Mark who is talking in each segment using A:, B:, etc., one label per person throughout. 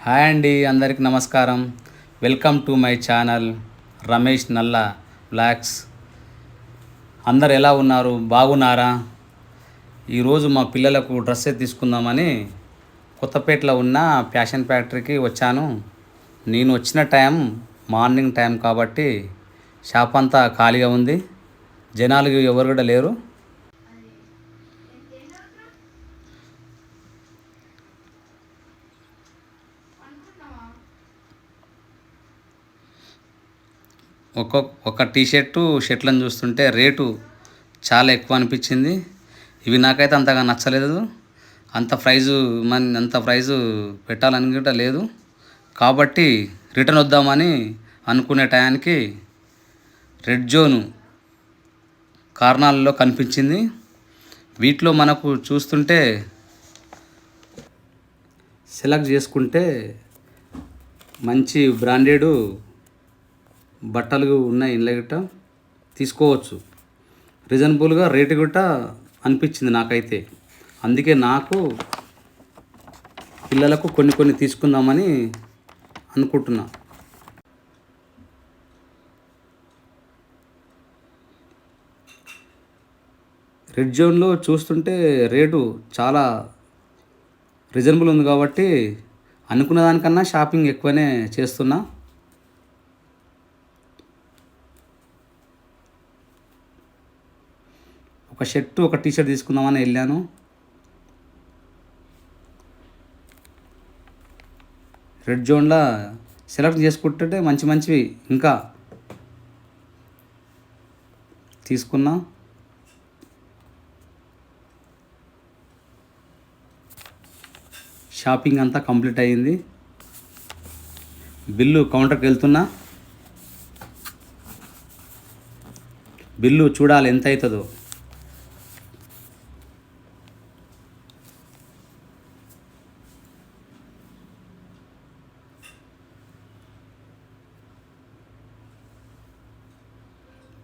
A: Hi అండి, అందరికి నమస్కారం. Welcome to my channel Ramesh నల్ల బ్లాగ్స్. అందరు ఎలా ఉన్నారు, బాగున్నారా? ఈరోజు మా పిల్లలకు డ్రెస్ తీసుకుందామని కొత్తపేటలో ఉన్న ఫ్యాషన్ ఫ్యాక్టరీకి వచ్చాను. నేను వచ్చిన టైం మార్నింగ్ టైం కాబట్టి షాప్ అంతా ఖాళీగా ఉంది, జనాలు ఎవరు కూడా లేరు. ఒక షర్ట్లను చూస్తుంటే రేటు చాలా ఎక్కువ అనిపించింది. ఇవి నాకైతే అంతగా నచ్చలేదు. అంత ప్రైజు పెట్టాలని కూడా లేదు. కాబట్టి రిటర్న్ వద్దామని అనుకునే టయానికి రెడ్ జోను కార్నాల్లో కనిపించింది. వీటిలో మనకు చూస్తుంటే సెలెక్ట్ చేసుకుంటే మంచి బ్రాండెడ్ బట్టలు ఉన్నాయి, ఇంట్లో గిట్ట తీసుకోవచ్చు. రీజనబుల్గా రేటు గిట్ట అనిపించింది నాకైతే. అందుకే నాకు పిల్లలకు కొన్ని తీసుకుందామని అనుకుంటున్నా. రెడ్ జోన్లో చూస్తుంటే రేటు చాలా రీజనబుల్ ఉంది కాబట్టి అనుకున్న దానికన్నా షాపింగ్ ఎక్కువనే చేస్తున్నా. ఒక షర్టు ఒక టీషర్ట్ తీసుకుందామని వెళ్ళాను. రెడ్ జోన్లో సెలెక్ట్ చేసుకుంటుంటే మంచివి ఇంకా తీసుకున్నా. షాపింగ్ అంతా కంప్లీట్ అయ్యింది. బిల్లు కౌంటర్కి వెళ్తున్నా. బిల్లు చూడాలి ఎంత అవుతుందో.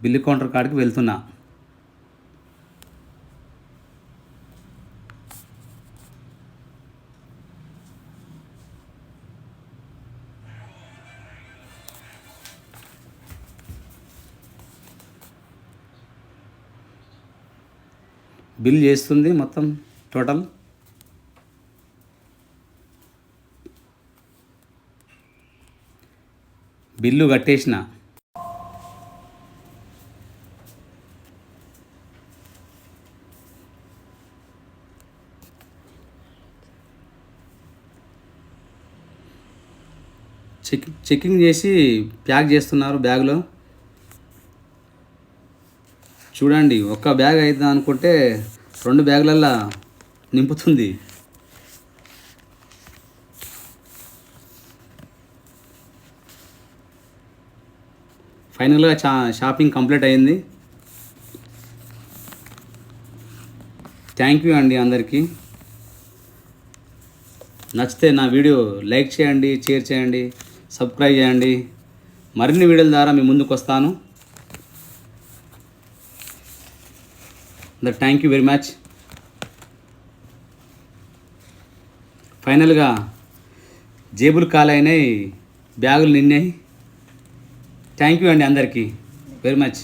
A: బిల్లు కౌంటర్ కాడికి వెళ్తున్నా. బిల్ చేస్తుంది మొత్తం టోటల్. బిల్లు కట్టేసిన. చెకింగ్ చేసి ప్యాక్ చేస్తున్నారు బ్యాగ్లో. చూడండి, ఒక్క బ్యాగ్ అవుతుంది అనుకుంటే 2 బ్యాగులల్లో నింపుతుంది. ఫైనల్గా షాపింగ్ కంప్లీట్ అయింది. థ్యాంక్ యూ అండి అందరికీ. నచ్చితే నా వీడియో లైక్ చేయండి, షేర్ చేయండి, సబ్స్క్రైబ్ చేయండి. మరిన్ని వీడియోల ద్వారా మీ ముందుకు వస్తాను. Thank you very much. ఫైనల్గా జేబులు ఖాళీ అయినాయి, బ్యాగులు నిన్నాయి. థ్యాంక్ యూ అండి అందరికీ వెరీ మచ్.